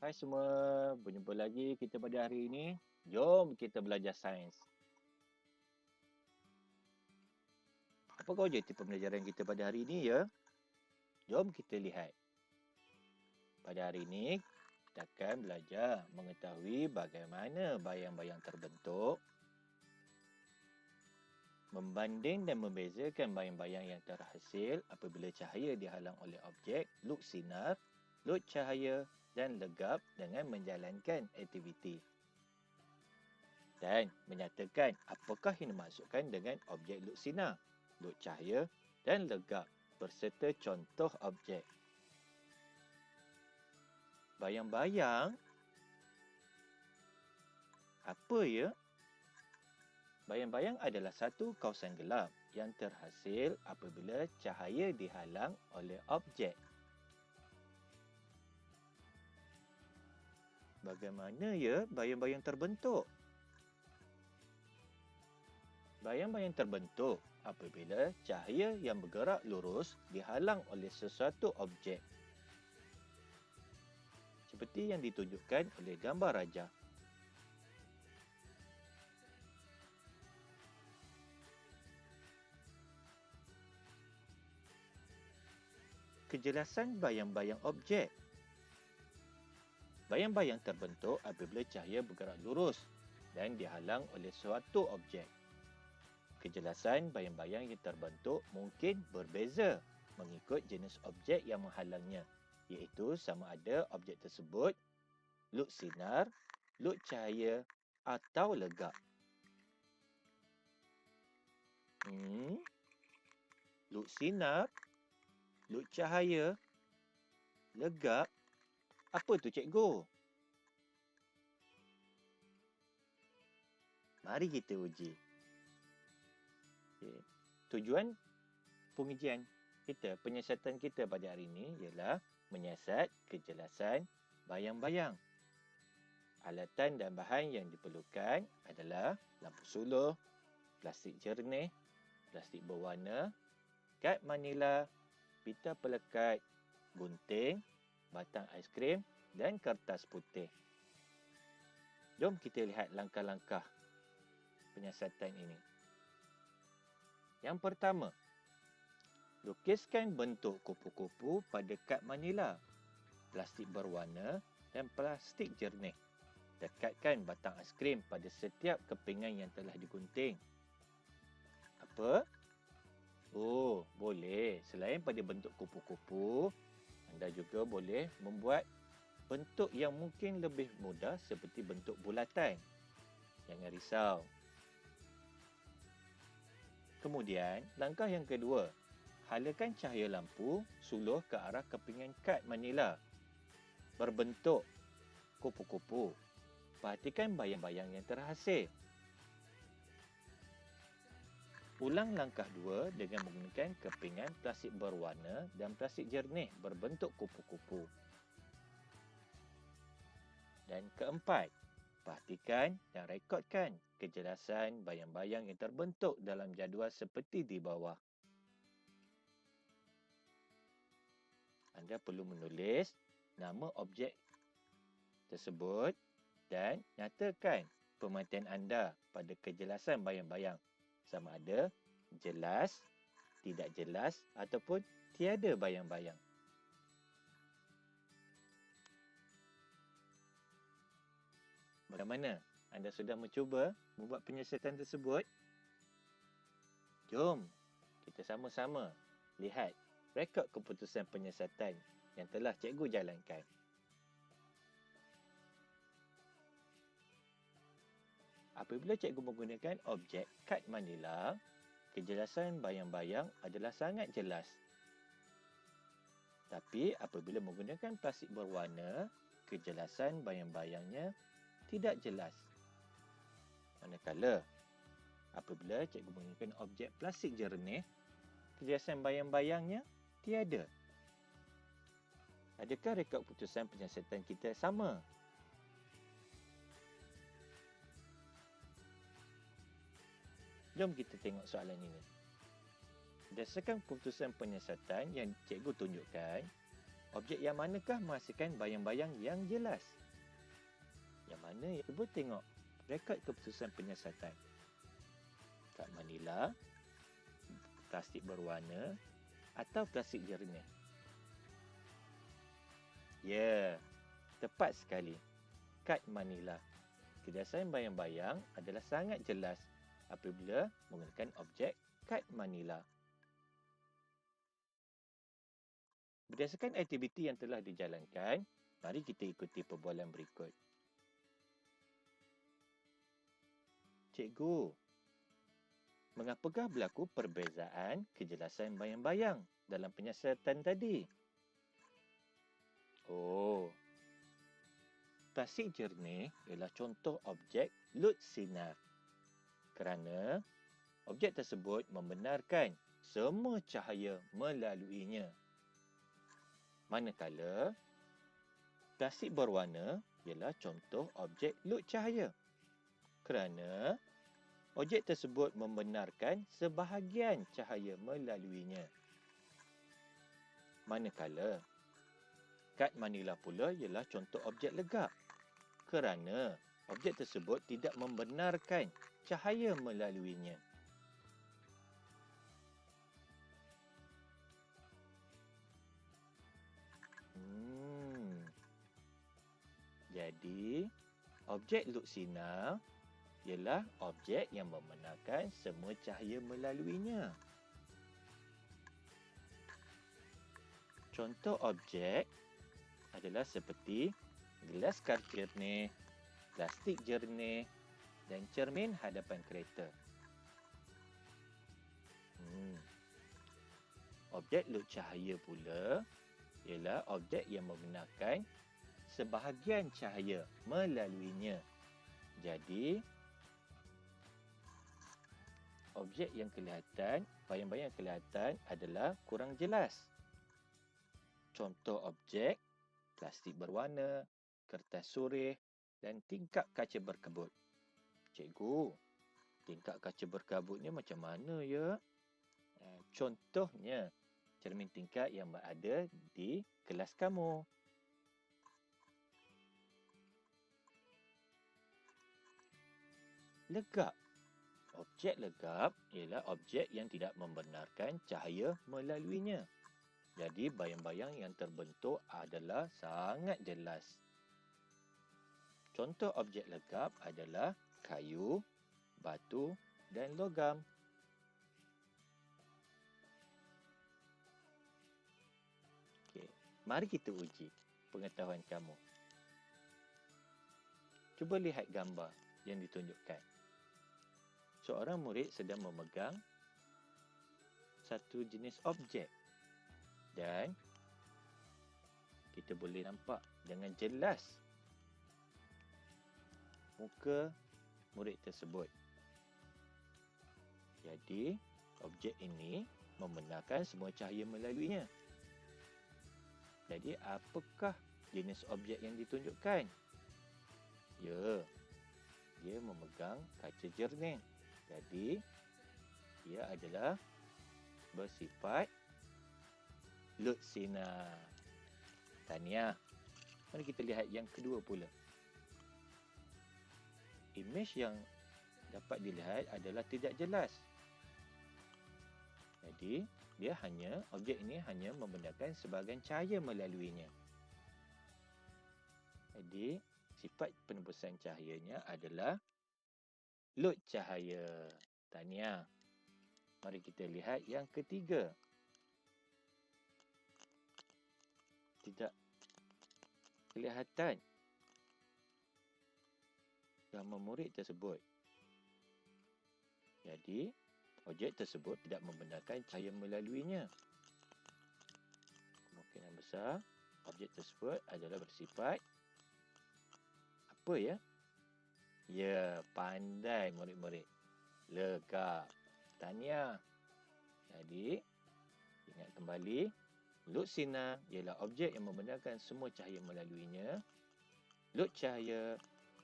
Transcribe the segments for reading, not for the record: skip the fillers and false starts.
Hai semua, berjumpa lagi kita pada hari ini. Jom kita belajar sains. Apakah objektif pembelajaran kita pada hari ini ya? Jom kita lihat. Pada hari ini, kita akan belajar mengetahui bagaimana bayang-bayang terbentuk, membanding dan membezakan bayang-bayang yang terhasil apabila cahaya dihalang oleh objek, luk sinar, luk cahaya dan legap dengan menjalankan aktiviti. Dan menyatakan apakah yang dimaksudkan dengan objek luk sinar, luk cahaya dan legap berserta contoh objek. Bayang-bayang apa ya? Bayang-bayang adalah satu kawasan gelap yang terhasil apabila cahaya dihalang oleh objek. Bagaimana ya bayang-bayang terbentuk? Bayang-bayang terbentuk apabila cahaya yang bergerak lurus dihalang oleh sesuatu objek. Seperti yang ditunjukkan oleh gambar rajah. Kejelasan bayang-bayang objek. Bayang-bayang terbentuk apabila cahaya bergerak lurus dan dihalang oleh suatu objek. Kejelasan bayang-bayang yang terbentuk mungkin berbeza mengikut jenis objek yang menghalangnya, iaitu sama ada objek tersebut luk sinar, luk cahaya atau legap. Luk sinar, luk cahaya, legap. Apa tu cikgu? Mari kita uji. Okay. Tujuan pengujian kita, penyiasatan kita pada hari ini ialah menyiasat kejelasan bayang-bayang. Alatan dan bahan yang diperlukan adalah lampu suluh, plastik jernih, plastik berwarna, kad manila, pita pelekat, gunting, batang aiskrim dan kertas putih. Jom kita lihat langkah-langkah penyiasatan ini. Yang pertama, lukiskan bentuk kupu-kupu pada kad manila, plastik berwarna dan plastik jernih. Dekatkan batang aiskrim pada setiap kepingan yang telah digunting. Apa? Oh, boleh. Selain pada bentuk kupu-kupu, anda juga boleh membuat bentuk yang mungkin lebih mudah seperti bentuk bulatan. Jangan risau. Kemudian, langkah yang kedua, halakan cahaya lampu suluh ke arah kepingan kad manila berbentuk kupu-kupu. Perhatikan bayang-bayang yang terhasil. Ulang langkah 2 dengan menggunakan kepingan plastik berwarna dan plastik jernih berbentuk kupu-kupu. Dan keempat, perhatikan dan rekodkan kejelasan bayang-bayang yang terbentuk dalam jadual seperti di bawah. Anda perlu menulis nama objek tersebut dan nyatakan pemerhatian anda pada kejelasan bayang-bayang, sama ada jelas, tidak jelas ataupun tiada bayang-bayang. Bagaimana? Anda sudah mencuba membuat penyiasatan tersebut? Jom kita sama-sama lihat rekod keputusan penyiasatan yang telah cikgu jalankan. Apabila cikgu menggunakan objek kad manila, kejelasan bayang-bayang adalah sangat jelas. Tapi apabila menggunakan plastik berwarna, kejelasan bayang-bayangnya tidak jelas. Manakala apabila cikgu menggunakan objek plastik jernih, kejelasan bayang-bayangnya tiada. Adakah rekod keputusan penyiasatan kita sama? Jom kita tengok soalan ini. Berdasarkan keputusan penyiasatan yang cikgu tunjukkan, Objek yang manakah menghasilkan bayang-bayang yang jelas? Yang mana? Cuba tengok rekod keputusan penyiasatan. Kad manila, plastik berwarna atau plastik jernih? Ya, tepat sekali. Kad manila. Kejelasan bayang-bayang adalah sangat jelas apabila menggunakan objek kad manila. Berdasarkan aktiviti yang telah dijalankan, mari kita ikuti perbualan berikut. Cikgu, mengapakah berlaku perbezaan kejelasan bayang-bayang dalam penyiasatan tadi? Oh, plastik jernih ialah contoh objek lut sinar kerana objek tersebut membenarkan semua cahaya melaluinya. Manakala plastik berwarna ialah contoh objek lut cahaya kerana objek tersebut membenarkan sebahagian cahaya melaluinya. Manakala kad manila pula ialah contoh objek legap kerana objek tersebut tidak membenarkan cahaya melaluinya. Jadi, objek lut sinar ialah objek yang membenarkan semua cahaya melaluinya. Contoh objek adalah seperti gelas kaca jernih, plastik jernih dan cermin hadapan kereta. Objek lut cahaya pula ialah objek yang membenarkan sebahagian cahaya melaluinya. Jadi, objek yang kelihatan, bayang-bayang yang kelihatan adalah kurang jelas. Contoh objek, plastik berwarna, kertas surih dan tingkap kaca berkabut. Cikgu, tingkap kaca berkabut ni macam mana ya? Contohnya, cermin tingkap yang berada di kelas kamu. Legap. Objek legap ialah objek yang tidak membenarkan cahaya melaluinya. Jadi, bayang-bayang yang terbentuk adalah sangat jelas. Contoh objek legap adalah kayu, batu dan logam. Okey, mari kita uji pengetahuan kamu. Cuba lihat gambar yang ditunjukkan. Seorang murid sedang memegang satu jenis objek dan kita boleh nampak dengan jelas muka murid tersebut. Jadi, objek ini membenarkan semua cahaya melaluinya. Jadi, apakah jenis objek yang ditunjukkan? Ya, dia memegang kaca jernih. Jadi, dia adalah bersifat lut sinar. Tahniah. Mari kita lihat yang kedua pula. Imej yang dapat dilihat adalah tidak jelas. Jadi, objek ini hanya membenarkan sebahagian cahaya melaluinya. Jadi, sifat penembusan cahayanya adalah lut cahaya. Tahniah. Mari kita lihat yang ketiga. Tidak kelihatan gambar murid tersebut. Jadi, objek tersebut tidak membenarkan cahaya melaluinya. Kemungkinan besar, objek tersebut adalah bersifat apa ya? Ya, pandai murid-murid. Legap. Tahniah. Jadi, ingat kembali, lut sinar ialah objek yang membenarkan semua cahaya melaluinya. Lut cahaya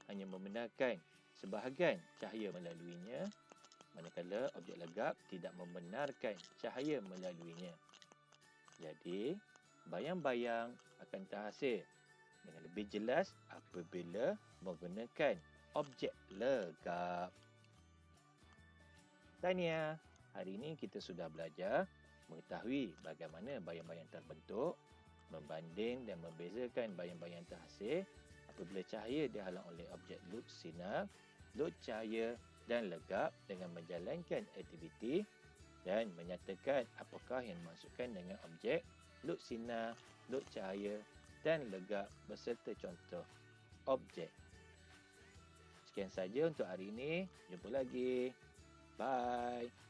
hanya membenarkan sebahagian cahaya melaluinya, manakala objek legap tidak membenarkan cahaya melaluinya. Jadi, bayang-bayang akan terhasil dengan lebih jelas apabila menggunakan objek legap. Tahniah, hari ini kita sudah belajar mengetahui bagaimana bayang-bayang terbentuk, membanding dan membezakan bayang-bayang terhasil apabila cahaya dihalang oleh objek lux sinar, lux cahaya dan legap dengan menjalankan aktiviti dan menyatakan apakah yang dimaksudkan dengan objek lux sinar, lux cahaya dan legap beserta contoh objek. Sekian saja untuk hari ini. Jumpa lagi. Bye.